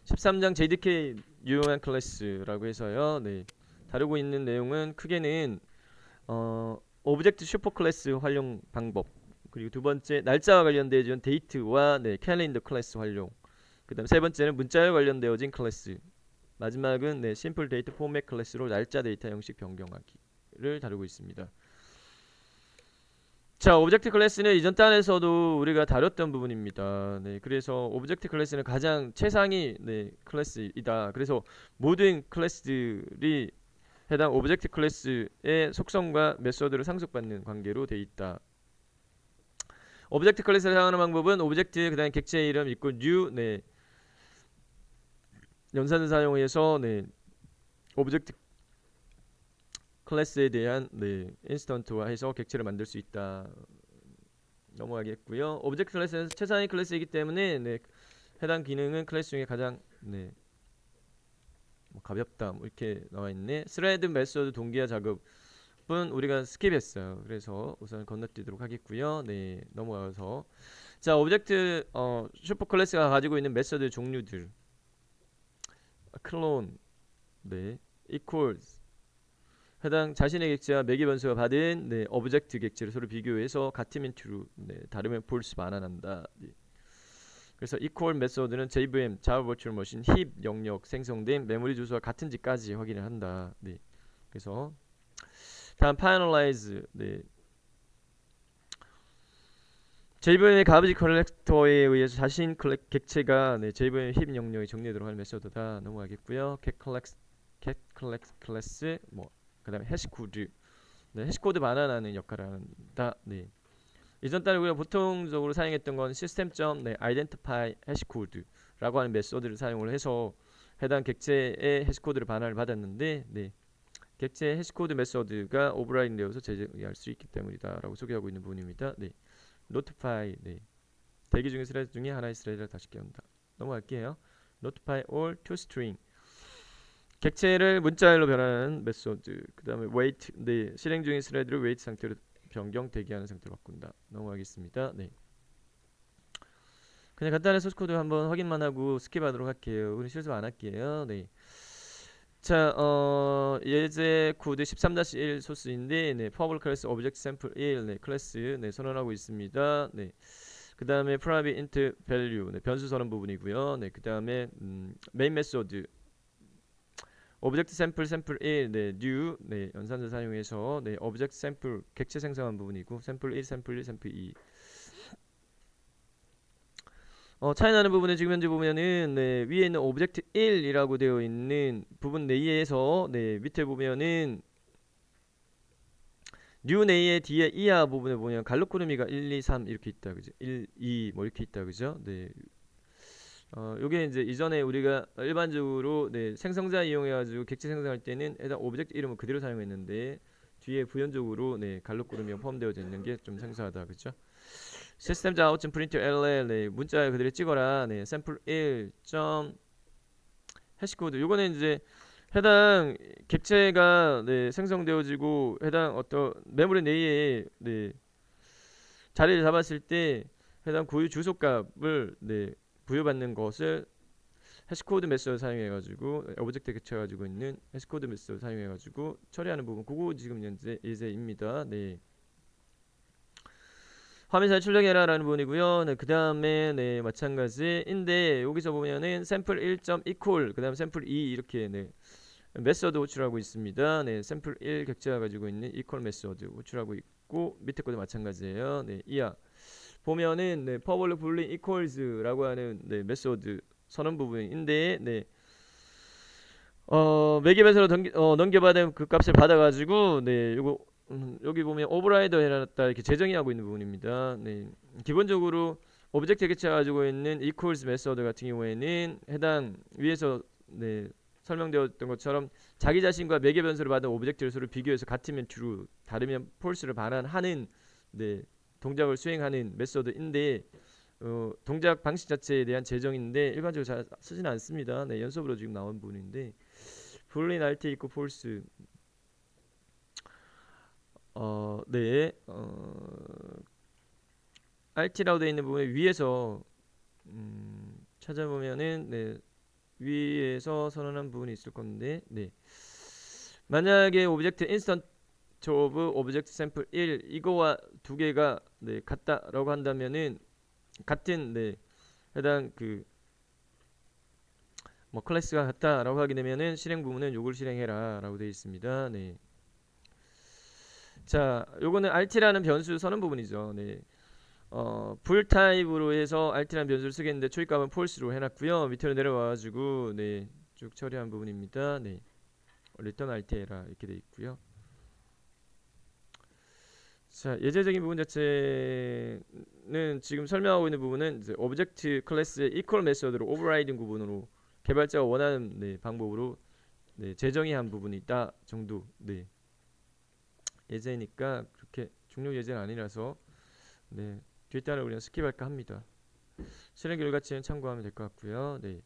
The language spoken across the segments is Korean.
13장 JDK 유용한 클래스라고 해서요. 네. 다루고 있는 내용은 크게는 오브젝트 슈퍼 클래스 활용 방법, 그리고 두 번째 날짜와 관련되어진 데이트와 네, 캘린더 클래스 활용, 그다음 세 번째는 문자와 관련되어진 클래스, 마지막은 네, 심플 데이터 포맷 클래스로 날짜 데이터 형식 변경하기를 다루고 있습니다. 자, 오브젝트 클래스는 이전 단에서도 우리가 다뤘던 부분입니다. 네, 그래서 오브젝트 클래스는 가장 최상위 네, 클래스이다. 그래서 모든 클래스들이 해당 오브젝트 클래스의 속성과 메소드를 상속받는 관계로 되어 있다. 오브젝트 클래스를 사용하는 방법은 오브젝트 그다음에 객체 이름 있고 new 네, 연산을 사용해서 네, 오브젝트 클래스에 대한 네, 인스턴트화해서 객체를 만들 수 있다. 넘어가겠고요. 오브젝트 클래스는 최상위 클래스이기 때문에 네, 해당 기능은 클래스 중에 가장 네, 뭐 가볍다 뭐 이렇게 나와 있네. 스레드 메소드 동기화 작업은 우리가 스킵했어요. 그래서 우선 건너뛰도록 하겠고요. 네, 넘어가서 자, 오브젝트 슈퍼 클래스가 가지고 있는 메소드 종류들, 클론, 네, equals, 해당 자신의 객체와 매개 변수가 받은 네, 오브젝트 객체를 서로 비교해서 같으면 true, 네, 다르면 false 반환한다. 네. 그래서 equal 메소드는 JVM, Java Virtual Machine 힙 영역 생성된 메모리 주소와 같은지까지 확인을 한다. 네. 그래서 다음 finalize, 네. JVM의 가비지 컬렉터에 의해서 자신 객체가 네, JVM 힙 영역에 정리되도록 하는 메소드다. 넘어가겠고요. get collect 클래스 뭐 그다음에 해시코드, 네, 해시코드 반환하는 역할을 한다. 네. 이전 단에 우리가 보통적으로 사용했던 건 시스템.네, identify 해시코드라고 하는 메소드를 사용을 해서 해당 객체의 해시코드를 반환을 받았는데, 네, 객체의 해시코드 메소드가 오버라이딩 되어서 제재할 수 있기 때문이다라고 소개하고 있는 부분입니다. 네, notify, 네, 대기 중의 스레드 중에 하나의 스레드를 다시 깨운다. 넘어갈게요. notify all to string, 객체를 문자열로 변하는 메소드. 그 다음에 wait, 네, 실행 중인 스레드를 wait 상태로 변경 대기하는 상태로 바꾼다. 넘어가겠습니다. 네. 그냥 간단한 소스 코드 한번 확인만 하고 스킵하도록 할게요. 우리 실수 안 할게요. 네. 자, 예제 코드 13-1 소스인데, 네, 퍼블 클래스 오브젝트 샘플 1, 네, 클래스, 네, 선언하고 있습니다. 네. 그 다음에 private int value, 네, 변수 선언 부분이고요. 네, 그 다음에 메인 메소드 오브젝트 샘플 1, 네, new, 네, 연산자 사용해서 네, 오브젝트 샘플 객체 생성한 부분이고 샘플 1, 샘플 1, 샘플 2. 차이 나는 부분은 지금 현재 보면은 네, 위에 있는 오브젝트 1이라고 되어 있는 부분 내에서 네, 밑에 보면은 new 내의 뒤에 이하 부분에 보면 갈로코르미가 1, 2, 3 이렇게 있다. 그죠? 1, 2 뭐 이렇게 있다. 그죠? 네. 요게 이제 이전에 우리가 일반적으로 네, 생성자 이용해가지고 객체 생성할 때는 해당 오브젝트 이름을 그대로 사용했는데 뒤에 부연적으로 네, 갈로코르미가 포함되어져 있는 게 좀 생소하다, 그렇죠? 시스템자 아웃점 프린트 LL, 네, 문자 그대로 찍어라. 네, 샘플 1. 해시코드. 요거는 이제 해당 객체가 네, 생성되어지고 해당 어떤 메모리 내에 네, 자리를 잡았을 때 해당 고유 주소값을 네, 부여받는 것을 해시코드 메소드 사용해가지고 오브젝트 객체 가지고 있는 해시코드 메소드 사용해가지고 처리하는 부분, 그거 지금 현재 예제입니다. 네. 화면 잘 출력해라라는 부분이고요. 네, 그 다음에 네, 마찬가지인데 여기서 보면은 샘플 1점 equal, 그 다음 샘플 2 이렇게 네, 메소드 호출하고 있습니다. 네, 샘플 1 객체가 가지고 있는 equal 메소드 호출하고 있고 밑에 것도 마찬가지예요. 네, 이하 보면은 네, 퍼블릭 불린 equals라고 하는 네, 메소드 선언 부분인데 네, 매개변수로 넘겨받은 그 값을 받아가지고 네, 요거 여기 보면 오버라이더 해놨다 이렇게 재정의 하고 있는 부분입니다. 네, 기본적으로 오브젝트 객체가 가지고 있는 equals 메소드 같은 경우에는 해당 위에서 네, 설명되었던 것처럼 자기 자신과 매개 변수를 받은 오브젝트를 서로 비교해서 같으면 true, 다르면 false를 반환하는 네, 동작을 수행하는 메소드인데 동작 방식 자체에 대한 재정인데 일반적으로 잘 쓰지는 않습니다. 네, 연습으로 지금 나온 부분인데 boolean rt equal false, 네, rt라고 되어 있는 부분에 위에서 찾아보면은 네, 위에서 선언한 부분이 있을 건데, 네. 만약에 오브젝트 인스턴트 오브 오브젝트 샘플 1 이거와 두 개가 네, 같다라고 한다면은 같은 네, 해당 그 뭐 클래스가 같다라고 하게 되면은 실행 부분은 요걸 실행해라라고 되어 있습니다. 네. 자, 요거는 RT라는 변수 서는 부분이죠. 네. 불 타입으로 해서 RT라는 변수를 쓰겠는데 초입값은 false로 해놨고요. 밑으로 내려와가지고 네, 쭉 처리한 부분입니다. 네. return RT 해라 이렇게 되어 있고요. 자, 예제적인 부분 자체는 지금 설명하고 있는 부분은 이제 오브젝트 클래스의 equal 메소드로 오버라이딩 구분으로 개발자가 원하는 네, 방법으로 네, 재정의한 부분이 있다 정도. 네. 예제니까 그렇게 중요 예제는 아니라서 네, 뒷단을 우리는 스킵할까 합니다. 실행 결과치는 참고하면 될 것 같고요. 네.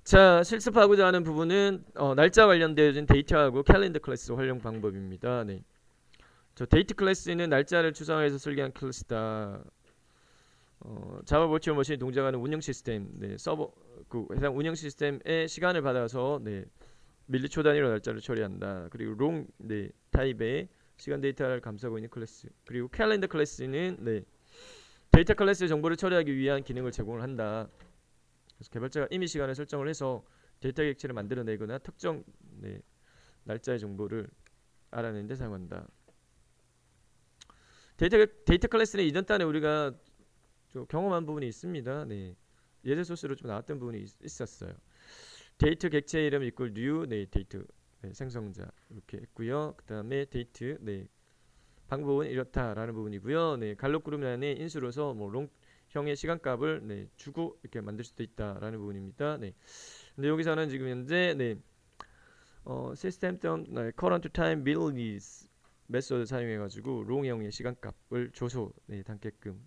자, 실습하고자 하는 부분은 날짜 관련되어진 데이터하고 캘린더 클래스 활용 방법입니다. 네. 저 데이트 클래스는 날짜를 추상화해서 설계한 클래스다. 자바 버추얼 머신이 동작하는 운영 시스템, 네, 서버 그 해당 운영 시스템의 시간을 받아서 네, 밀리초 단위로 날짜를 처리한다. 그리고 롱 네, 타입의 시간 데이터를 감싸고 있는 클래스. 그리고 캘린더 클래스는 네, 데이터 클래스의 정보를 처리하기 위한 기능을 제공을 한다. 그래서 개발자가 임의 시간을 설정을 해서 데이터 객체를 만들어내거나 특정 네, 날짜의 정보를 알아내는 데 사용한다. 데이터 클래스는 이전 단에 우리가 좀 경험한 부분이 있습니다. 네. 예제 소스로 좀 나왔던 부분이 있었어요. 데이터 객체 이름 이퀄 new 네, 데이터 네, 생성자 이렇게 했고요. 그 다음에 데이트 네, 방법은 이렇다라는 부분이고요. 네, 갈록 그룹 안에 인수로서 뭐 롱형의 시간값을 네, 주고 이렇게 만들 수도 있다라는 부분입니다. 네. 근데 여기서는 지금 현재 네, 시스템 네, current time values 메소드 사용해가지고 롱형의 시간값을 줘서 네, 담게끔.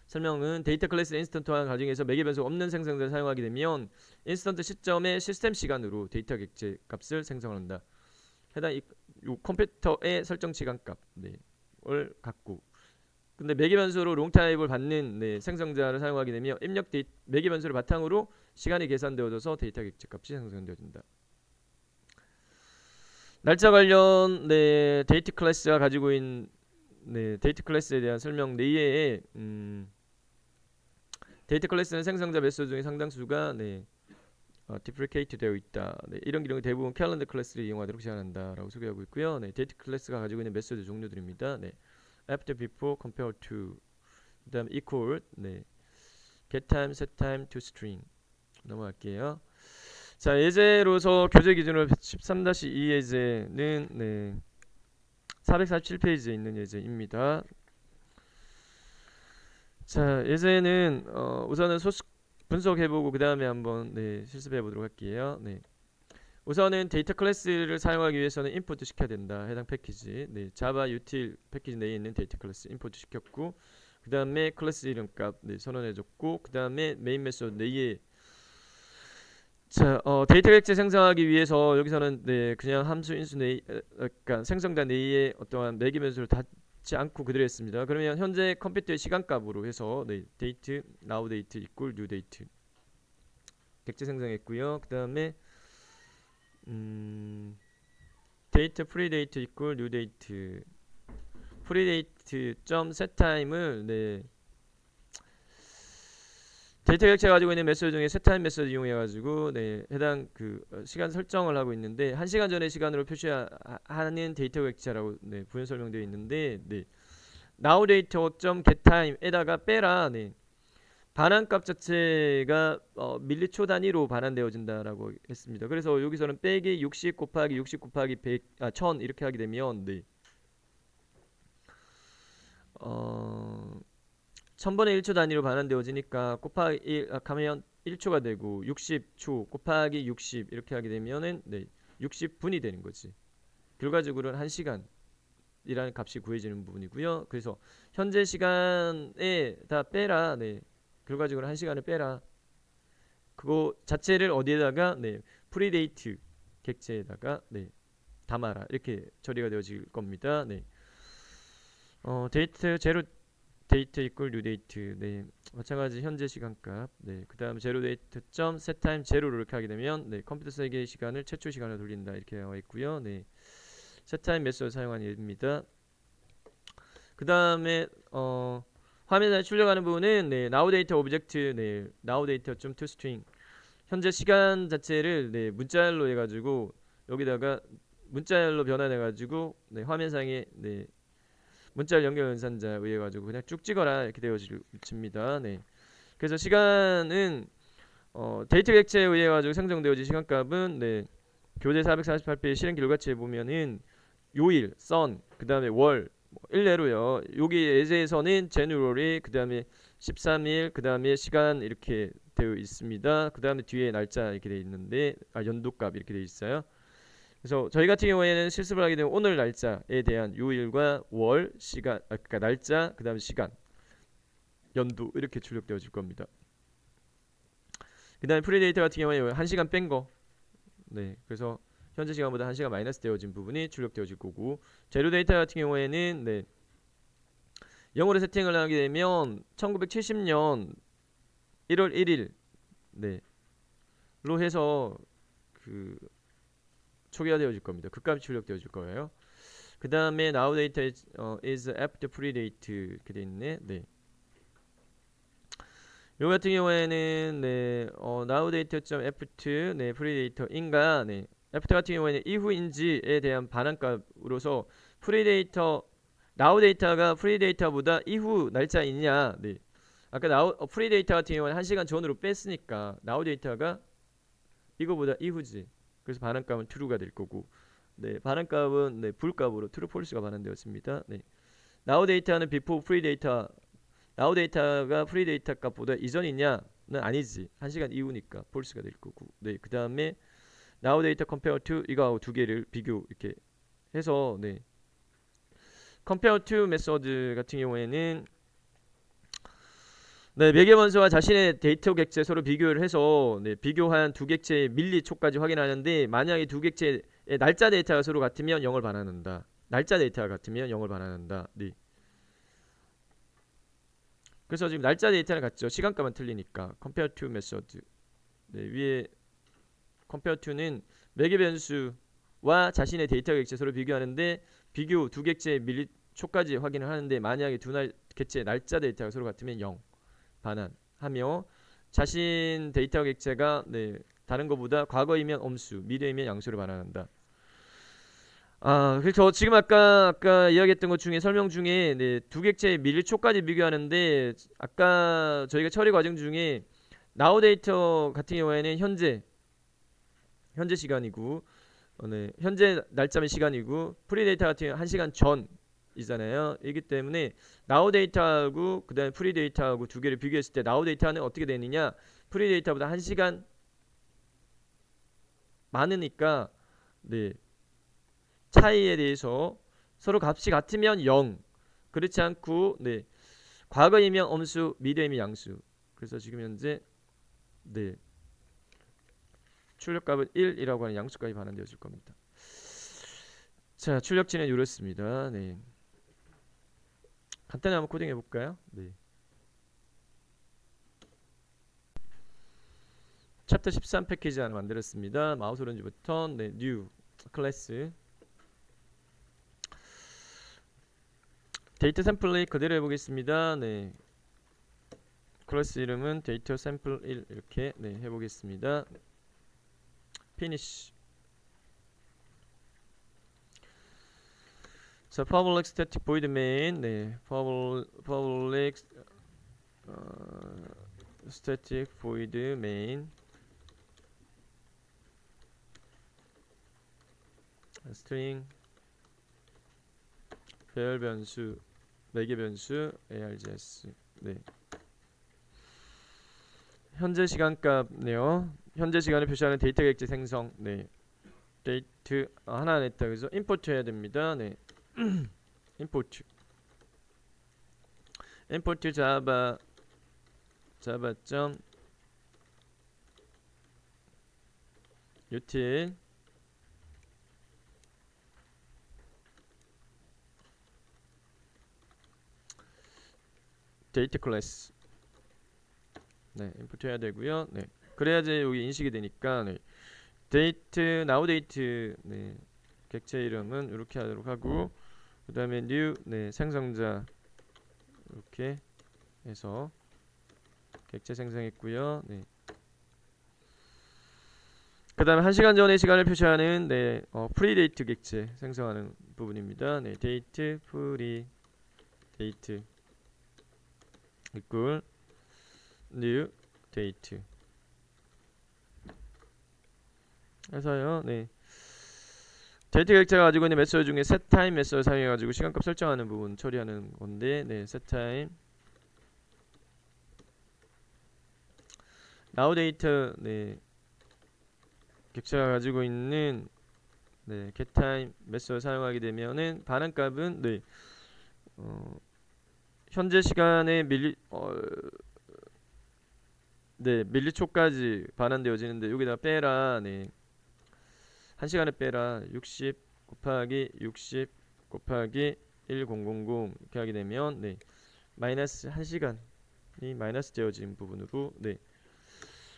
설명은 데이터 클래스 인스턴트와 가정에서 매개 변수 없는 생성자를 사용하게 되면 인스턴트 시점의 시스템 시간으로 데이터 객체 값을 생성한다. 해당 이 컴퓨터의 설정 시간값 네, 을 갖고 근데 매개 변수로 롱 타입을 받는 네, 생성자를 사용하게 되면 입력 매개 변수를 바탕으로 시간이 계산되어져서 데이터 객체 값이 생성되어진다. 날짜 관련 네, 데이터 클래스가 가지고 있는 네, 데이터 클래스에 대한 설명 내외에 데이터 클래스는 생성자 메소드 중에 상당수가 네, 디프리케이트 되어 있다. 네, 이런 기능은 대부분 캘린더 클래스를 이용하도록 제한한다 라고 소개하고 있고요. 네, 데이터 클래스가 가지고 있는 메소드 종류들입니다. 네, after, before, compare to, 그 다음 equal, 네, get time, set time, to string 넘어갈게요. 자, 예제로서 교재 기준으로 13-2 예제는 네, 447페이지에 있는 예제입니다. 자, 예제는 우선은 소스 분석해보고 그 다음에 한번 네, 실습해보도록 할게요. 네. 우선은 데이터 클래스를 사용하기 위해서는 임포트 시켜야 된다. 해당 패키지 네, 자바 util 패키지 내에 있는 데이터 클래스 임포트 시켰고 그 다음에 클래스 이름값 네, 선언해줬고 그 다음에 메인 메소드 내에 자, 데이터 객체 생성하기 위해서 여기서는 네, 그냥 함수 인수 내에 그러니까 생성자 내에 어떠한 매개 변수를 닫지 않고 그대로 했습니다. 그러면 현재 컴퓨터의 시간값으로 해서 네, date now date equal new date 객체 생성했고요. 그 다음에 date predate equal new date predate set time을 네, 데이터 객체가 가지고 있는 메소드 중에 setTime 메소드 이용해가지고 네, 해당 그 시간 설정을 하고 있는데 1시간 전의 시간으로 표시하는 데이터 객체라고 네, 부연 설명되어 있는데 네, nowData.getTime에다가 빼라 네, 반환값 자체가 밀리초 단위로 반환되어진다라고 했습니다. 그래서 여기서는 빼기 60 곱하기 60 곱하기 100, 1000 이렇게 하게 되면 네, 1000번의 1초 단위로 반환되어지니까 곱하기 1 하면 1초가 되고 60초 곱하기 60 이렇게 하게 되면은 네, 60분이 되는 거지. 결과적으로는 1시간이라는 값이 구해지는 부분이고요. 그래서 현재 시간에 다 빼라. 네. 결과적으로 1시간을 빼라. 그거 자체를 어디에다가 네, 프리데이트 객체에다가 네, 담아라. 이렇게 처리가 되어질 겁니다. 네. 데이터 제로 데이트 이퀄 뉴 데이트. 네, 마찬가지 현재 시간값. 네, 그 다음 제로 데이트 점 setTime 제로로 이렇게 하게 되면 네, 컴퓨터 세계의 시간을 최초 시간으로 돌린다 이렇게 나와 있고요. 네, setTime 메소드 사용한 예입니다. 그 다음에 화면에 출력하는 부분은 네, now data object, 네, now data 점 to string. 현재 시간 자체를 네, 문자열로 해가지고 여기다가 문자열로 변환해가지고 네, 화면상에 네, 문자열 연결 연산자 의해 가지고 그냥 쭉 찍어라 이렇게 되어집니다. 네. 그래서 시간은 데이터 객체에 의해 가지고 생성되어진 시간값은 네, 교재 448페이지 실행 결과치에 보면은 요일, 선, 그 다음에 월, 일례로요. 여기 예제에서는 제누럴이 그 다음에 13일, 그 다음에 시간 이렇게 되어 있습니다. 그 다음에 뒤에 날짜 이렇게 되어 있는데 연도값 이렇게 되어 있어요. 그래서 저희 같은 경우에는 실습을 하게 되면 오늘 날짜에 대한 요일과 월, 시간, 그러니까 날짜, 그 다음에 시간, 연도 이렇게 출력되어질 겁니다. 그 다음에 프리데이터 같은 경우에 1시간 뺀 거, 네, 그래서 현재 시간보다 1시간 마이너스 되어진 부분이 출력되어질 거고, 제로 데이터 같은 경우에는 네, 0으로 세팅을 하게 되면 1970년 1월 1일 네, 로 해서 그 초기화되어질 겁니다. 그 값이 출력되어질 거예요. 그 다음에 now data is after pre-date 이렇게 돼 있네. 네. 요 같은 경우에는 네, now data.after 네, pre-date인가 네. after 같은 경우에는 이후인지에 대한 반환값으로서 pre-date now data가 pre-date보다 이후 날짜이냐. 네. 아까 now pre-date 같은 경우는 1시간 전으로 뺐으니까 now data가 이거보다 이후지. 그래서 반환값은 true가 될 거고, 네, 반환값은 네, 불값으로 true, false가 반환되었습니다. 네, now data는 before pre data, now data가 pre data 값보다 이전이냐는 아니지. 1시간 이후니까 false가 될 거고, 네, 그 다음에 now data compare to 이거하고 두 개를 비교 이렇게 해서 네, compare to 메소드 같은 경우에는 네, 매개변수와 자신의 데이터 객체 서로 비교를 해서 네, 비교한 두 객체의 밀리초까지 확인하는데 만약에 두 객체의 날짜 데이터가 서로 같으면 0을 반환한다. 날짜 데이터가 같으면 0을 반환한다. 네. 그래서 지금 날짜 데이터는 같죠. 시간값만 틀리니까 compare to 메소드. 네, 위에 compare to는 매개변수와 자신의 데이터 객체 서로 비교하는데 비교 두 객체의 밀리초까지 확인을 하는데 만약에 두 객체의 날짜 데이터가 서로 같으면 0. 반환하며 자신 데이터 객체가 네, 다른 것보다 과거이면 엄수, 미래이면 양수를 반환한다. 그래서 지금 아까 이야기했던 것 중에 설명 중에 네, 두 객체의 밀초까지 비교하는데 아까 저희가 처리 과정 중에 now 데이터 같은 경우에는 현재 시간이고 네, 현재 날짜면 시간이고 프리 데이터 같은 경우는 1시간 전 이잖아요. 이기 때문에 now 데이터하고 그 다음에 프리 데이터하고 두 개를 비교했을 때 now 데이터는 어떻게 되느냐, 프리 데이터보다 1시간 많으니까 네, 차이에 대해서 서로 값이 같으면 0, 그렇지 않고 네, 과거이면 엄수, 미래이면 양수. 그래서 지금 현재 네, 출력값은 1이라고 하는 양수까지 반환되어질 겁니다. 자, 출력지는 이렇습니다. 네. 간단히 한번 코딩 해볼까요? 네. 챕터 13 패키지 하나 만들었습니다. 마우스 오른쪽부터 네, new 클래스 데이터 샘플을 그대로 해보겠습니다. 네. 클래스 이름은 데이터 샘플 1 이렇게 네, 해보겠습니다. finish. 자, public static void main, 네, public static void main string 배열 변수, 매개 변수 args. 네. 현재 시간값네요. 현재 시간을 표시하는 데이터 객체 생성. 네. 데이트 하나 안 했다. 그래서 임포트 해야 됩니다. 네. 임포트 java util 데이트 클래스 네 임포트 해야 되고요. 네 그래야지 여기 인식이 되니까 네 데이트 나우 데이트 네 객체 이름은 이렇게 하도록 하고 그 다음에 new 네 생성자 이렇게 해서 객체 생성했고요. 네. 그 다음에 1시간 전에 시간을 표시하는 네, 프리데이트 객체 생성하는 부분입니다. 네, 데이트 프리 데이트 equal new date 해서요. 네. 데이트 객체가 가지고 있는 메소드 중에 setTime 메소드 사용해 가지고 시간값 설정하는 부분 처리하는 건데 네, setTime nowDate 네. 객체가 가지고 있는 네, getTime 메소드 사용하게 되면은 반환값은 네, 현재 시간에 네, 밀리초까지 반환되어지는데 여기다 빼라 네, 1시간에 빼라 60 곱하기 60 곱하기 1000 이렇게 하게 되면 네, 마이너스 1시간이 마이너스 되어진 부분으로 네,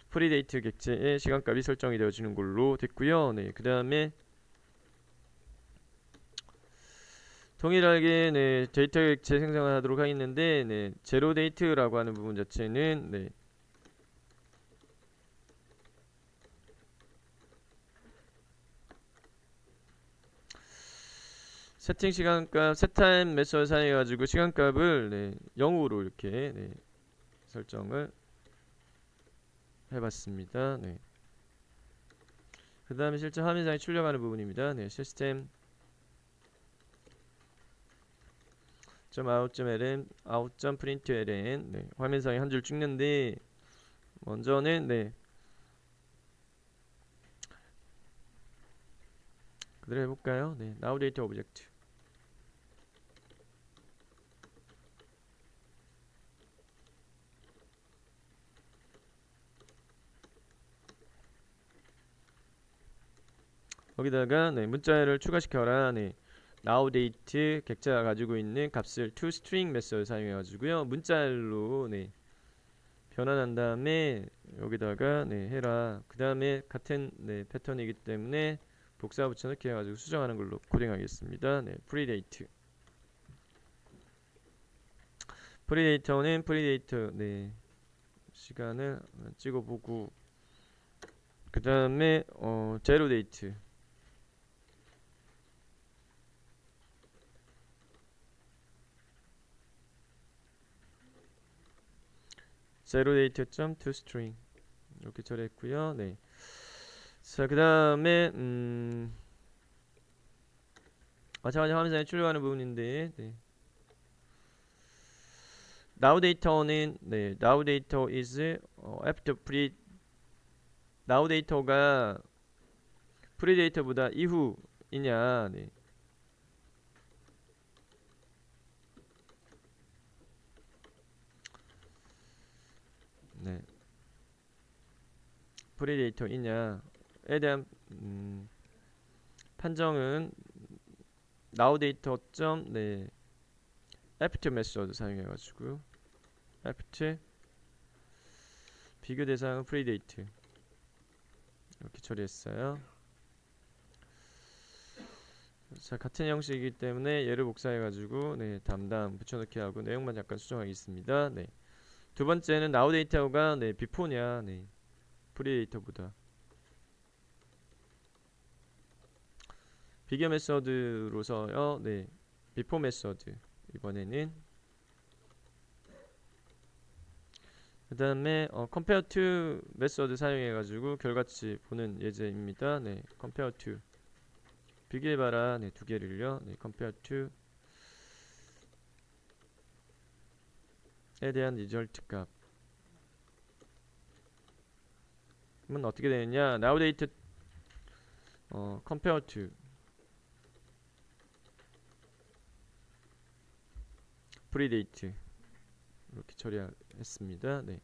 프리데이트 객체의 시간값이 설정이 되어지는 걸로 됐고요. 네, 그 다음에 동일하게 네, 데이터 객체 생성을 하도록 하겠는데 네, 제로 데이트라고 하는 부분 자체는 네, 세팅 시간값 setTime 메소드 사용해 가지고 시간값을 네, 0으로 이렇게 네, 설정을 해봤습니다. 네. 그 다음에 실제 화면상에 출력하는 부분입니다. 네, 시스템 .out.ln out.println 네, 화면상에 한 줄 찍는데 먼저는 네, 그대로 해볼까요? 네, now data object 거기다가 네, 문자를 추가시켜라. 네, now date 객체가 가지고 있는 값을 toString 메소드 사용해 가지고요. 문자로 네, 변환한 다음에 여기다가 네, 해라. 그 다음에 같은 네, 패턴이기 때문에 복사 붙여넣기 해가지고 수정하는 걸로 코딩하겠습니다. 네, 프리데이트 프리데이터는 프리데이터 네, 시간을 찍어보고 그 다음에 제로 데이트 zeroDate.toString 이렇게 처리했고요. 네. 자, 그 다음에 마찬가지로 화면상에 출력하는 부분인데 네. nowData는 네, nowData is after pre nowData가 preData보다 이후이냐 네. 네. 프리데이터이냐에 대한 판정은 nowData. 네. apt 메소드 사용해가지고 apt 비교 대상은 프리데이트 이렇게 처리했어요. 자, 같은 형식이기 때문에 얘를 복사해가지고 네, 담당 붙여넣기 하고 내용만 잠깐 수정하겠습니다. 네. 두 번째는 nowData가 네, before냐 네, 프리데이터보다 비교 메서드로서요. 네, before 메서드 이번에는 그 다음에 compare to 메서드 사용해가지고 결과치 보는 예제입니다. 네, compare to 비교해봐라 네, 두 개를요. 네, compare to 에 대한 리절트 값은 어떻게 되느냐 nowDate compare to 프리데이트 이렇게 처리했습니다. 네.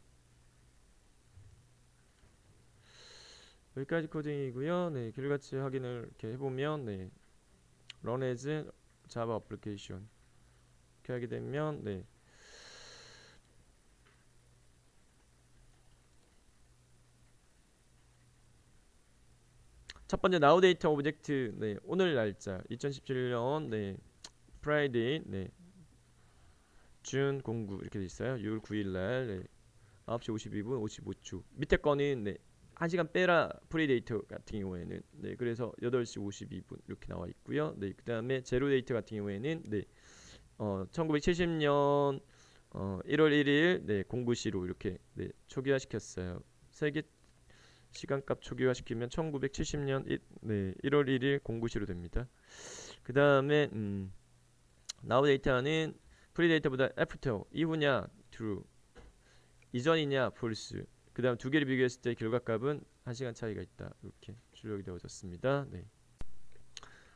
여기까지 코딩이고요. 네, 결과치 확인을 이렇게 해보면 네, run as java application 이렇게 하게 되면 네, 첫 번째 now data 오브젝트 네, 오늘 날짜 2017년 네, 프라이데이 네, 준 09 이렇게 돼 있어요. 6월 9일 날 네, 9시 52분 55초. 밑에 거는 네, 1시간 빼라 프리데이터 같은 경우에는 네, 그래서 8시 52분 이렇게 나와 있고요. 네, 그다음에 제로 데이터 같은 경우에는 네, 1970년 1월 1일 네, 09시로 이렇게 네, 초기화 시켰어요. 세계 시간값 초기화 시키면 1970년 네, 1월 1일 09시로 됩니다. 그다음에 now 데이터는 프리데이터보다 after 이후냐 true 이전이냐 false 그 다음 두 개를 비교했을 때 결과값은 1시간 차이가 있다 이렇게 출력이 되어졌습니다. 네.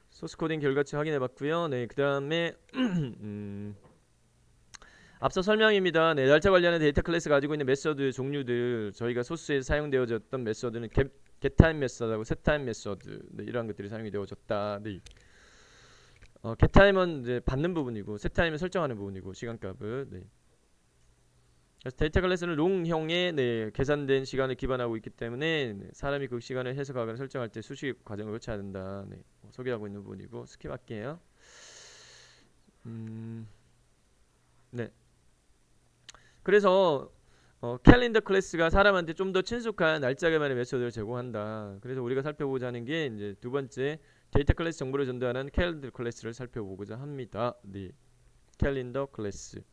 소스 코딩 결과치 확인해 봤고요. 네, 그 다음에 앞서 설명입니다. 네, 날짜 관련한 데이터 클래스 가지고 있는 메서드 종류들 저희가 소스에 사용되어졌던 메서드는 getTime 메서드하고 setTime 메서드 네, 이러한 것들이 사용이 되어졌다. 네. getTime은 이제 받는 부분이고 setTime은 설정하는 부분이고 시간값을 네. 그래서 데이터 클래스는 롱형의 네, 계산된 시간을 기반하고 있기 때문에 네, 사람이 그 시간을 해석하거나 설정할 때 수식 과정을 거쳐야 된다. 네, 소개하고 있는 부분이고 스킵할게요. 네. 그래서 캘린더 클래스가 사람한테 좀 더 친숙한 날짜계만의 메소드를 제공한다. 그래서 우리가 살펴보고자 하는 게 이제 두 번째 데이터 클래스 정보를 전달하는 캘린더 클래스를 살펴보고자 합니다. 네, 캘린더 클래스.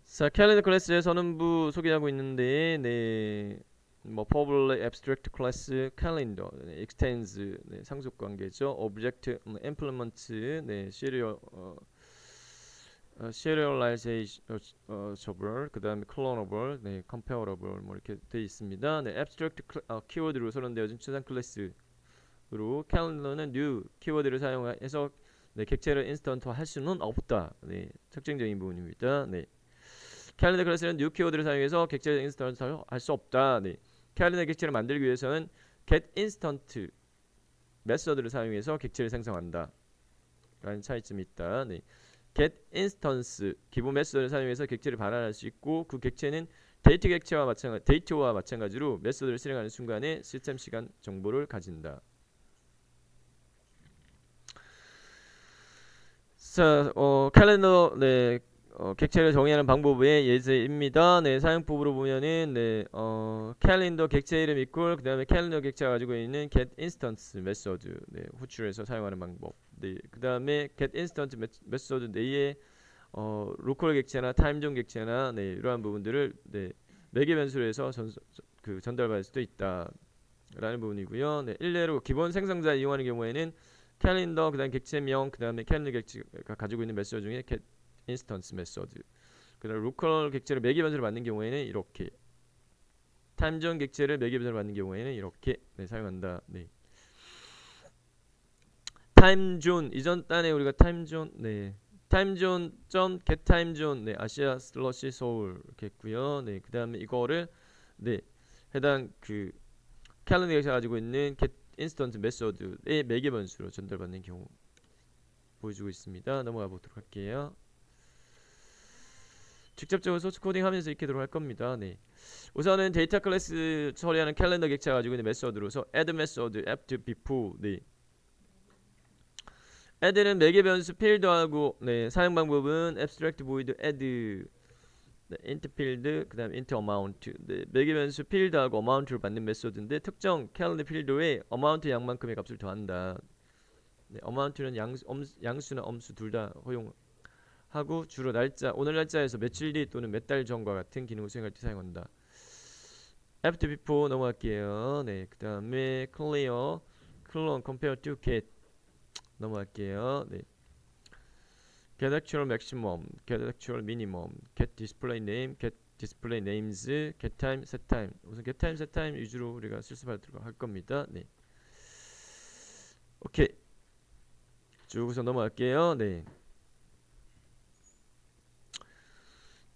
자, 캘린더 클래스의 선언부 소개하고 있는데, 네, 뭐 public abstract class calendar, 네, extends, 네, 상속 관계죠. object implement, 네, serializable, 그다음에 clonable, 네, comparable 뭐 이렇게 돼 있습니다. 네, abstract 키워드로 선언되어진 추상 클래스로 캘린더는 new 키워드를 사용해서 네, 객체를 인스턴트화 할 수는 없다. 네, 특징적인 부분입니다. 네. 캘린더 클래스는 new 키워드를 사용해서 객체를 인스턴트 할 수 없다. 네. 캘린더 객체를 만들기 위해서는 get instant 메서드를 사용해서 객체를 생성한다. 라는 차이점이 있다. 네. get instance 기본 메서드를 사용해서 객체를 발환할 수 있고 그 객체는 데이터와 마찬가지로 메서드를 실행하는 순간에 시스템 시간 정보를 가진다. 자, 캘린더 네. 객체를 정의하는 방법의 예제입니다. 네, 사용법으로 보면은 네, 캘린더 객체 이름 이퀄 그다음에 캘린더 객체가 가지고 있는 get instance 메소드 네, 호출해서 사용하는 방법. 네, 그다음에 get instance 메소드 내에 로컬 객체나 타임존 객체나 네, 이러한 부분들을 네, 매개 변수로 해서 전달받을 수도 있다라는 부분이고요. 네, 일례로 기본 생성자 이용하는 경우에는 캘린더 그다음 객체명 그다음에 캘린더 객체가 가지고 있는 메소드 중에 get 인스턴스 메소드 그다음 로컬 객체를 매개 변수로 만든 경우에는 이렇게 타임존 객체를 매개 변수로 만든 경우에는 이렇게 네, 사용한다. 네. 타임존 이전 단에 우리가 타임존 네 타임존 점 getTimeZone 네 아시아 슬러시 서울 이렇게 했고요. 네 그다음에 이거를 네 해당 그 캘린더 객체가 가지고 있는 get 인스턴트 메소드의 매개 변수로 전달받는 경우 보여주고 있습니다. 넘어가 보도록 할게요. 직접적으로 소스 코딩 하면서 익히도록 할 겁니다. 네. 우선은 데이터 클래스 처리하는 캘린더 객체가 가지고 있는 메서드로서 add 메서드 after before 네. add는 매개 변수 필드하고 네. 사용 방법은 abstract void add 네. int 필드 그다음 int amount 네. 매개 변수 필드하고 amount를 받는 메서드인데 특정 캘린더 필드에 amount 양만큼의 값을 더한다. 네. amount는 양수나 엄수 둘 다 허용하고 주로 날짜, 오늘 날짜에서 며칠 뒤 또는 몇 달 전과 같은 기능을 수행할 때 사용한다. after before 넘어갈게요. 네, 그 다음에 clear, clone, compare to get 넘어갈게요. 네. get actual maximum, get actual minimum, get display name, get display names, get time, set time. 우선 get time, set time 위주로 우리가 실습하도록 할 겁니다. 네. 오케이. 쭉 우선 넘어갈게요. 네.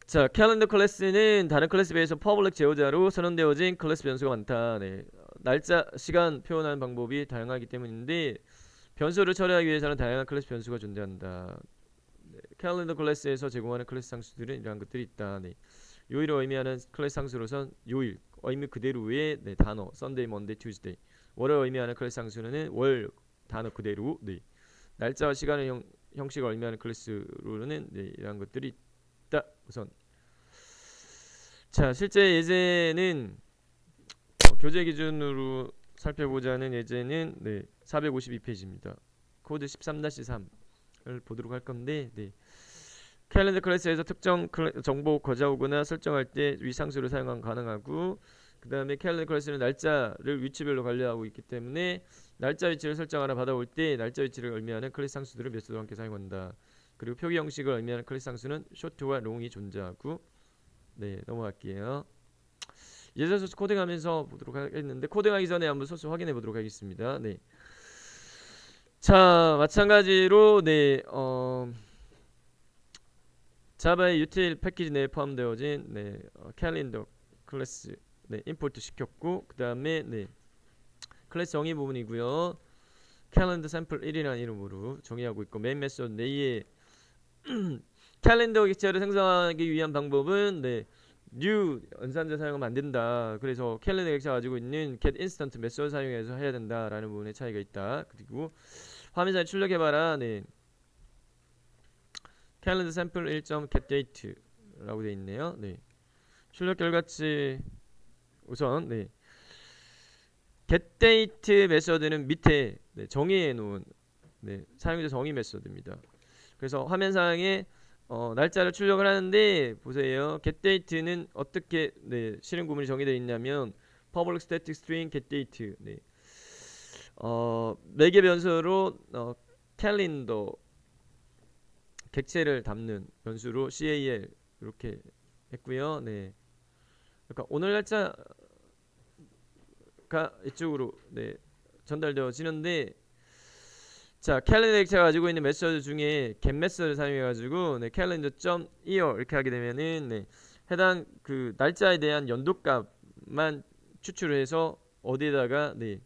자, 캘린더 클래스는 다른 클래스에 비해서 퍼블릭 제어자로 선언되어진 클래스 변수가 많다. 네. 날짜, 시간 표현하는 방법이 다양하기 때문인데 변수를 처리하기 위해서는 다양한 클래스 변수가 존재한다. 네. 캘린더 클래스에서 제공하는 클래스 상수들은 이러한 것들이 있다. 네. 요일을 의미하는 클래스 상수로선 요일, 의미 그대로의 네, 단어 Sunday, Monday, Tuesday. 월을 의미하는 클래스 상수는 월 단어 그대로 네. 날짜와 시간의 형식을 의미하는 클래스로는 네, 이런 것들이 있다. 우선 자 실제 예제는 교재 기준으로 살펴보자는 예제는 네, 452페이지입니다. 코드 13-3을 보도록 할 건데 네. 캘린더 클래스에서 특정 정보 거저오거나 설정할 때 위상수를 사용하면 가능하고 그 다음에 캘린더 클래스는 날짜를 위치별로 관리하고 있기 때문에 날짜 위치를 설정하라 받아올 때 날짜 위치를 의미하는 클래스 상수들을 메소드와 함께 사용한다. 그리고 표기 형식을 의미하는 클래스 상수는 short와 long이 존재하고 네 넘어갈게요. 예전 소스 코딩하면서 보도록 하겠는데 코딩하기 전에 한번 소스 확인해 보도록 하겠습니다. 네. 자 마찬가지로 네 자바의 util 패키지 내에 포함되어진 네, 캘린더 클래스 네, 임포트 시켰고 그 다음에 네, 클래스 정의 부분이고요. 캘린더 샘플 1이라는 이름으로 정의하고 있고 메인 메소드 내에 캘린더 객체를 생성하기 위한 방법은 네, new 연산자 사용하면 안 된다. 그래서 캘린더 객체가 가지고 있는 get instant 메소드 사용해서 해야 된다라는 부분에 차이가 있다. 그리고 화면상에 출력해봐라. 네. 캘린더 샘플 1.getDate라고 되어 있네요. 네. 출력 결과치 우선 네. getDate 메소드는 밑에 네, 정의해 놓은 네, 사용자 정의 메소드입니다. 그래서 화면상에 날짜를 출력을 하는데 보세요. getDate는 어떻게 네, 실행 구문이 정의되어 있냐면 public static string getDate 네. 매개 변수로 캘린더 객체를 담는 변수로 cal 이렇게 했고요. 네. 그러니까 오늘 날짜가 이쪽으로 네, 전달되어지는데 자 캘린더 객체가 가지고 있는 메소드 중에 get 메소드를 사용해 가지고 네, calendar.year 이렇게 하게 되면은 네, 해당 그 날짜에 대한 연도값만 추출을 해서 어디에다가 네,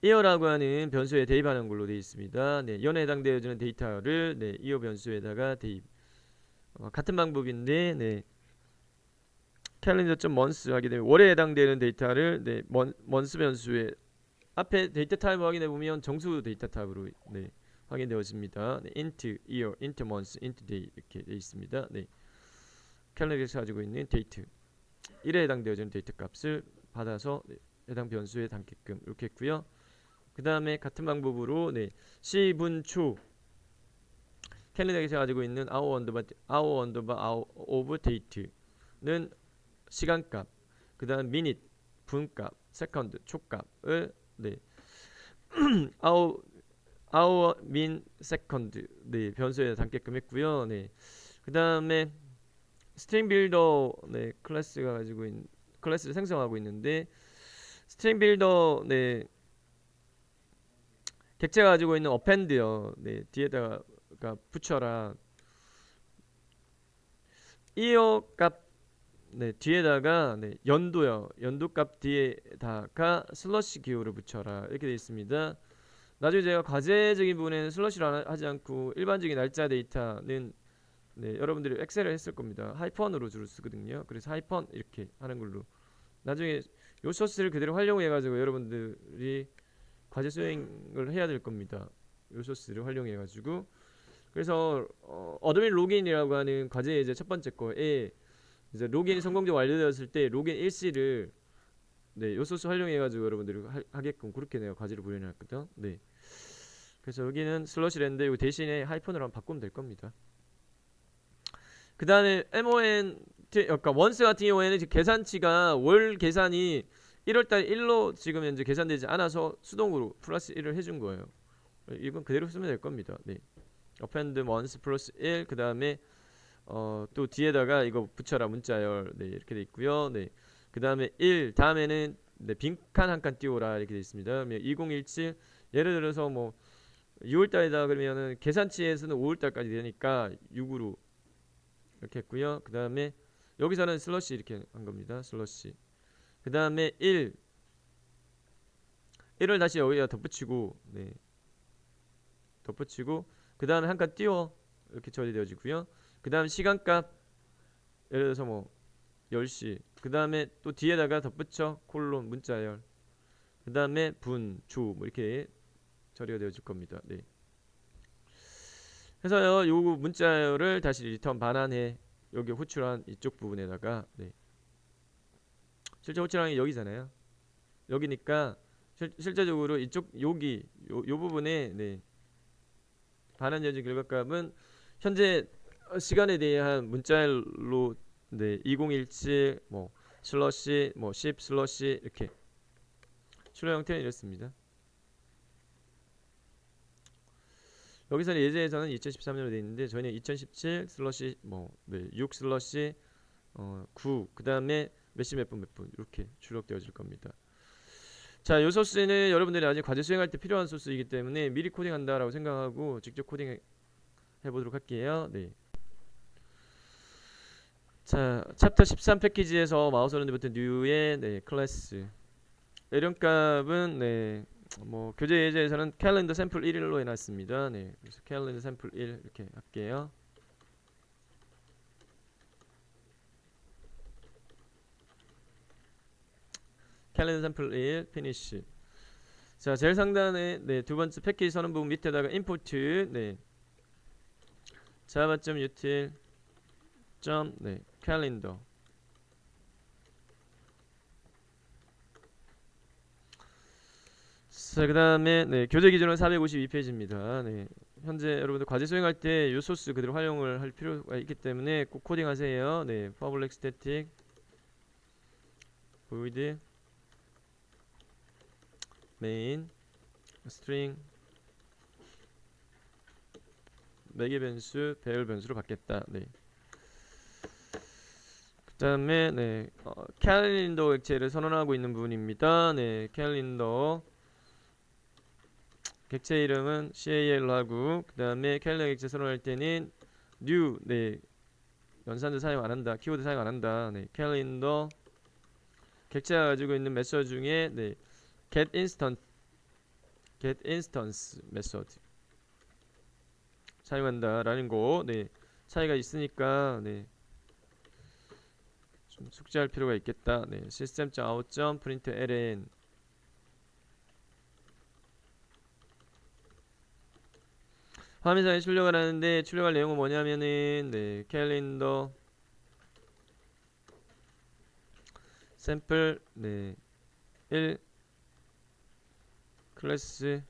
year라고 하는 변수에 대입하는 걸로 되어 있습니다. 네, 연에 해당되어지는 데이터를 네, year 변수에다가 대입. 같은 방법인데 네, calendar.month 하게 되면 월에 해당되는 데이터를 네, month 변수에 앞에 데이터 타입을 확인해 보면 정수 데이터 타입으로 네, 확인되어집니다. 네, int year, int month, int day 이렇게 되어 있습니다. 네, 캘린더에서 가지고 있는 데이트 1에 해당되어지는 데이터 값을 받아서 네, 해당 변수에 담게끔 이렇게 했고요. 그 다음에 같은 방법으로 네, 시분초 캘린더에서 가지고 있는 hour of date는 시간값, 그 다음 minute 분값, second 초값을 네, hour min second 네, 변수에 담게끔 했고요. 네, 그 다음에 스트링 빌더 네, 클래스가 가지고 있는 클래스를 생성하고 있는데 스트링 빌더 네, 객체가 가지고 있는 append요. 네, 뒤에다가 붙여라. 이어 값 네, 뒤에다가 네, 연도요. 연도값 뒤에다가 슬러시 기호를 붙여라. 이렇게 되어 있습니다. 나중에 제가 과제적인 부분에는 슬러시를 하지 않고 일반적인 날짜 데이터는 네, 여러분들이 엑셀을 했을 겁니다. 하이펀으로 주로 쓰거든요. 그래서 하이펀 이렇게 하는 걸로 나중에 요 소스를 그대로 활용해 가지고 여러분들이 과제 수행을 해야 될 겁니다. 요 소스를 활용해 가지고 그래서 어드민 로그인이라고 하는 과제 이제 첫 번째 거에 이제 로그인이 성공적으로 완료되었을 때 로그인 일시를 네, 요 소스 활용해 가지고 여러분들이 하게끔 그렇게 내가 과제를 보내놨거든. 네. 그래서 여기는 슬러시랜드 이거 대신에 하이펀으로 한번 바꾸면 될 겁니다. 그 다음에 MON 그러니까 원스 같은 경우에는 계산치가 월 계산이 1월달 1로 지금 현재 계산되지 않아서 수동으로 플러스 1을 해준 거예요. 이건 그대로 쓰면 될 겁니다. 네. append months 플러스 1 그 다음에 또 뒤에다가 이거 붙여라 문자열 네 이렇게 돼 있고요. 네. 그 다음에 1 다음에는 네, 빈칸 한 칸 띄워라 이렇게 돼 있습니다. 2017 예를 들어서 뭐 6월달이다 그러면은 계산치에서는 5월달까지 되니까 6으로 이렇게 했고요. 그 다음에 여기서는 슬러시 이렇게 한 겁니다. 슬러시. 그 다음에 1을 다시 여기다 덧붙이고 네. 덧붙이고 그 다음에 한 칸 띄워 이렇게 처리되어지고요. 그 다음 시간값 예를 들어서 뭐 10시. 그 다음에 또 뒤에다가 덧붙여 콜론 문자열. 그 다음에 분, 주 뭐 이렇게 처리가 되어질 겁니다. 네. 해서요, 요 문자열을 다시 리턴 반환해 여기 호출한 이쪽 부분에다가 네. 실제 호출한 게 여기잖아요. 여기니까 실제적으로 이쪽 여기 요 부분에 네. 반환 여지 결과값은 현재 시간에 대한 문자열로 네, 2017 뭐 슬러시 뭐 10 슬러시 이렇게 출력 형태는 이렇습니다. 여기서는 예제에서는 2013년으로 되어 있는데 저희는 2017 슬러시 뭐 네, 6 슬러시 9 그 다음에 몇시 몇 분 이렇게 출력되어질 겁니다. 자, 이 소스는 여러분들이 아직 과제 수행할 때 필요한 소스이기 때문에 미리 코딩한다라고 생각하고 직접 코딩 해보도록 할게요. 네. 자, 챕터 13 패키지에서 마우스 오른쪽 버튼 뉴의 네, 클래스 이름값은 네, 뭐 교재 예제에서는 캘린더 샘플 1일로 해놨습니다. 네, 그래서 캘린더 샘플 1 이렇게 할게요. 캘린더 샘플 1 피니시. 자, 제일 상단에 네, 두 번째 패키지 선언 부분 밑에다가 임포트 네, java.util 네, 캘린더. 자, 그 다음에 네, 교재 기준은 452페이지입니다. 네, 현재 여러분들 과제 수행할 때 이 소스 그대로 활용을 할 필요가 있기 때문에 꼭 코딩하세요. 네, public static void main string 매개 변수 배열 변수로 받겠다. 네. 그 다음에 네, 캘린더 객체를 선언하고 있는 부분입니다. 네, 캘린더 객체 이름은 cal로 하고 그 다음에 캘린더 객체 선언할 때는 new 네, 연산도 사용 안한다. 키워드 사용 안한다. 네, 캘린더 객체가 가지고 있는 메소드 중에 네, get instance 메소드 사용한다 라는 거 네, 차이가 있으니까 네, 좀 숙지할 필요가 있겠다. 네, system.out.println 화면상에 출력을 하는데 출력할 내용은 뭐냐면은 네, 캘린더 샘플 네, 1 클래스의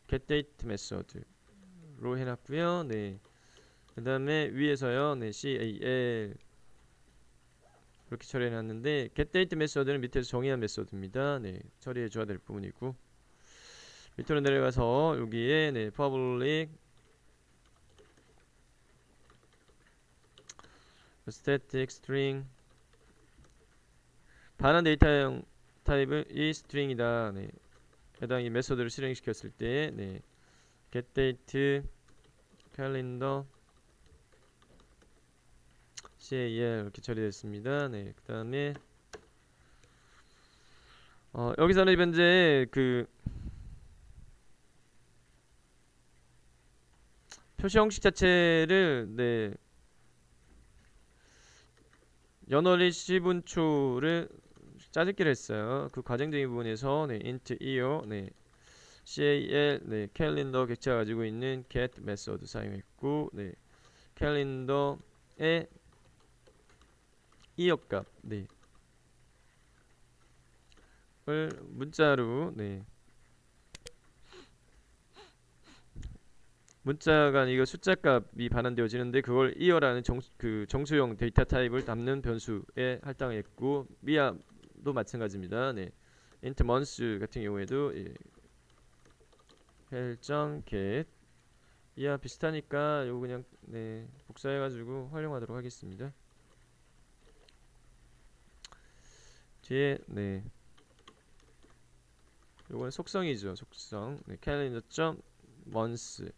getDate 메소드로 해놨고요. 네, 그 다음에 위에서요, 네, cal 이렇게 처리해놨는데 getDate 메소드는 밑에서 정의한 메소드입니다. 네, 처리해줘야 될 부분이고 밑으로 내려가서 여기에 네, public static string 반환 데이터형 타입은 이 스트링이다. 네, 해당 이 메소드를 실행시켰을 때 네, getDate calendar cal 이렇게 처리됐습니다. 네, 그 다음에 여기서는 현재 그 표시 형식 자체를 네, 연월일 시분초를 짜집기를 했어요. 그 과정적인 부분에서 네, int ear 네, cal 네, 캘린더 객체가 가지고 있는 get 메소드 사용했고 네, 캘린더의 ear값 네, 을 문자로 네, 문자가 이거 숫자값이 반환되어지는데 그걸 ear라는 정수형 데이터 타입을 담는 변수에 할당했고 미아도 마찬가지입니다. 네, int months 같은 경우에도 예, 헬.get 이와 비슷하니까 요거 그냥 네, 복사해가지고 활용하도록 하겠습니다. 뒤에 네, 요거는 속성이죠. 속성 네, calendar.months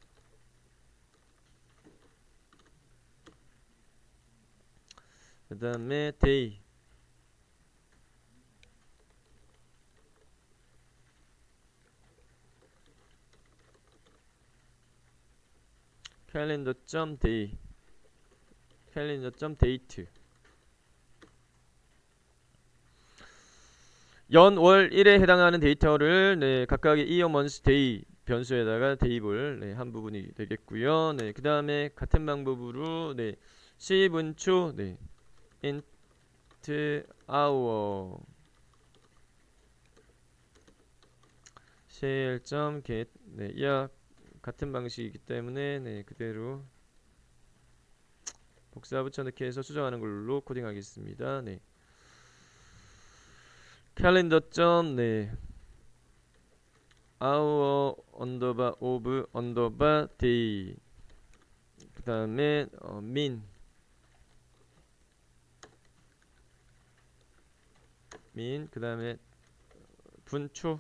그 다음에 day calendar.day calendar.date 연, 월, 일에 해당하는 데이터를 네, 각각의 year, month, day 변수에다가 대입을 네, 한 부분이 되겠고요. 네, 그 다음에 같은 방법으로 네, 시분초 네, int hour shell.get 네, 이와 같은 방식이기 때문에 네, 그대로 복사 붙여넣기 해서 수정하는 걸로 코딩하겠습니다. 네. 캘린더 점 네. hour 언더바 of 언더바 day 그 다음에 min 그 다음에 분초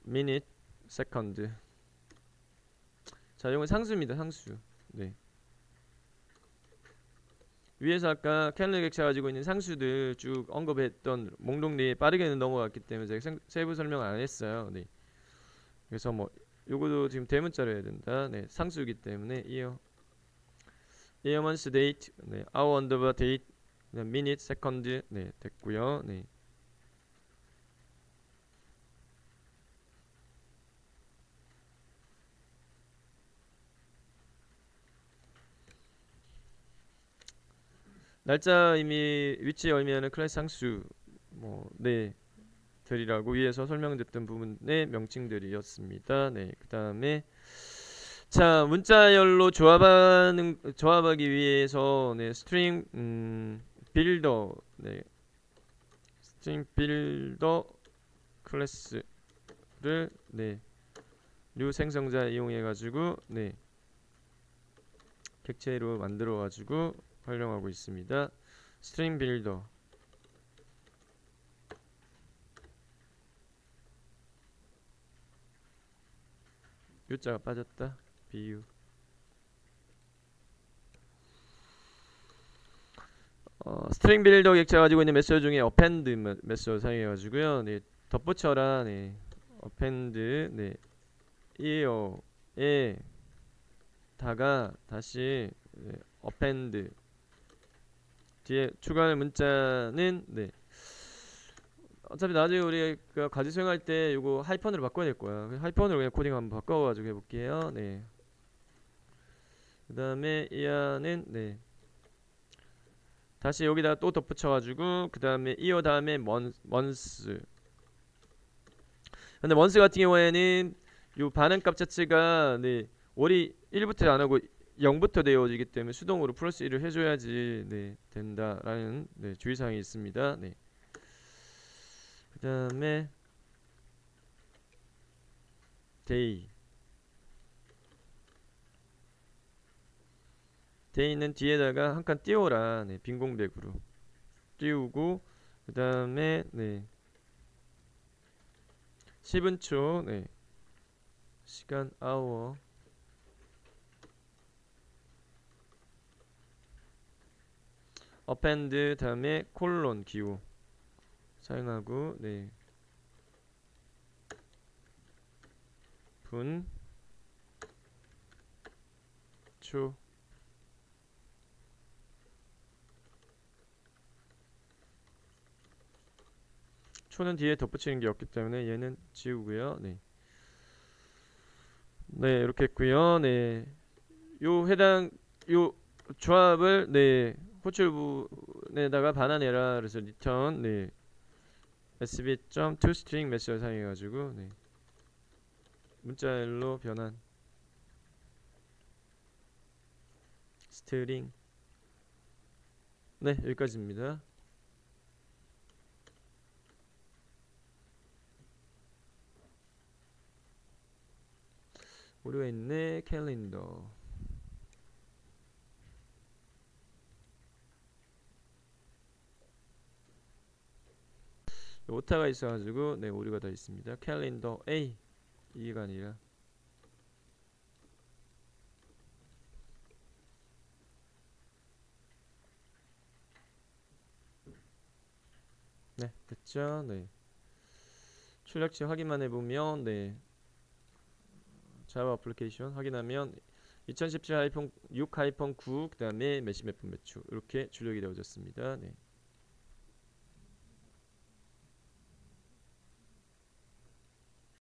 minute second 자 이건 상수입니다. 상수 네. 위에서 아까 캘린더 객체 가지고 있는 상수들 쭉 언급했던 목록리에 빠르게는 넘어갔기 때문에 제가 세부 설명 안 했어요. 네. 그래서 뭐 요거도 지금 대문자로 해야 된다. 네. 상수이기 때문에 year month date 네. hour underbar date minute second 네. 됐고요. 네. 날짜 의미 위치에 의미하는 클래스 상수 네 들이라고 위에서 설명됐던 부분의 명칭들이었습니다. 네, 그 다음에 자 문자열로 조합하기 위해서 네 스트링 빌더 네 스트링 빌더 클래스를 네 류 생성자 이용해 가지고 네 객체로 만들어 가지고 활용하고 있습니다. 스트링 빌더 U자가 빠졌다. BU 스트링 빌더 객체가 가지고 있는 메소드 중에 append 메소드 사용해 가지고요. 네, 덧붙여라. 네. append 네. ear에 다가 다시 네, append 뒤에 추가할 문자는 네. 어차피 나중에 우리가 과제 수행할 때 요거 하이펀으로 바꿔야 될 거야. 하이펀으로 그냥 코딩 한번 바꿔가지고 해볼게요. 네. 그 다음에 이 안은 네. 다시 여기다가 또 덧붙여가지고 그 다음에 이어 다음에 months. 근데 months 같은 경우에는 요 반응값 자체가 네. 월이 1부터 안 하고 0부터 되어지기 때문에 수동으로 플러스 1을 해줘야지 네. 된다라는 네. 주의사항이 있습니다. 네. 그 다음에 day는 뒤에다가 한 칸 띄워라. 네, 빈 공백으로 띄우고 그 다음에 네 10초 네 시간 hour append 다음에 콜론 기호 사용하고 네 분 초 초는 뒤에 덧붙이는 게 없기 때문에 얘는 지우고요. 네. 네, 이렇게 했고요. 네. 요 해당 요 조합을 네 호출부에다가 반환해라. 그래서 return 네 sb.toString 메시지 사용해 가지고 네. 문자열로 변환 스트링 네, 여기까지입니다. 오류가 있네. 캘린더 오타가 있어가지고 네 오류가 다 있습니다. 캘린더 A 이가 아니라 네 됐죠. 네 출력치 확인만 해보면 네 자바 어플리케이션 확인하면 2017 6-9 그다음에 메시 몇분 매출 이렇게 출력이 되어졌습니다. 네.